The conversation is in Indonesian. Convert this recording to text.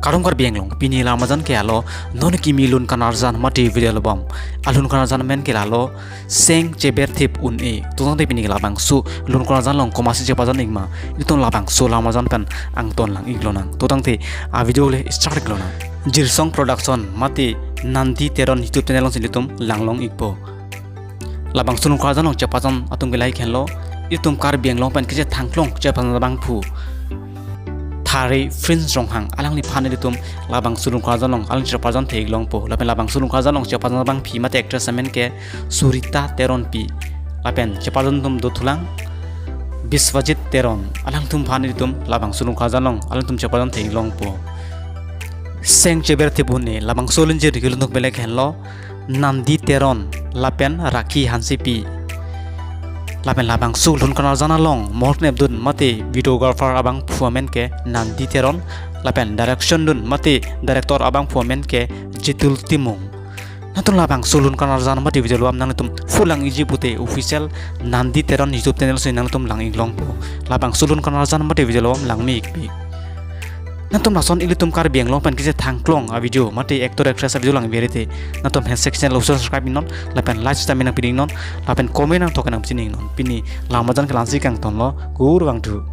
karung kar biang long pini lamajan ke alo non ki milun kanarjan mati video album alun kanarjan men ke alo seng ceber tip un e tong te pini labang su lun kanarjan long komasi cepajan igma itong labang su lamajan pen ang ton lang iglonang totang te a video le start glonang jirsong production mati nanti teron youtube channel long silitum langlong igpo labang su lun kanarjan long cepajan atung gelai khenlo itum kar biang long pen ke thangklong cepajan labang phu Thari friends rong hang alang ni phane ditum labang sulung khajan long alang chapajan theig long po lapen labang sulung khajan long chapajan bang phi mate actress amen ke surita teron pi lapen chapajan tum dothulang biswajit teron alang tum phane ditum labang sulung khajan long alang tum chapajan theig long po seng cheber thibune labang solin je rigilunok belek henlo nandi teron lapen rakhi hansi pi lapen labang sul hun kanal jana long morne abdun mate videographer abang phuamen ke nandi teron lapen direction dun mate director abang phuamen ke jitul timung natun labang sul hun kanal jana mate video am nang tum fulang iji pute official nandi teron youtube channel sin nang tum lang iglong po labang sul hun kanal jana mate video am lang mi ikpi natum nason ilitum kar biang long pan kise thangklong a video mate actor actress a video lang berite natum hen section lo subscribe non lapen like sta minang pining non lapen comment nang token ang pining non pini lamajan kelansi kang ton lo gur wang tu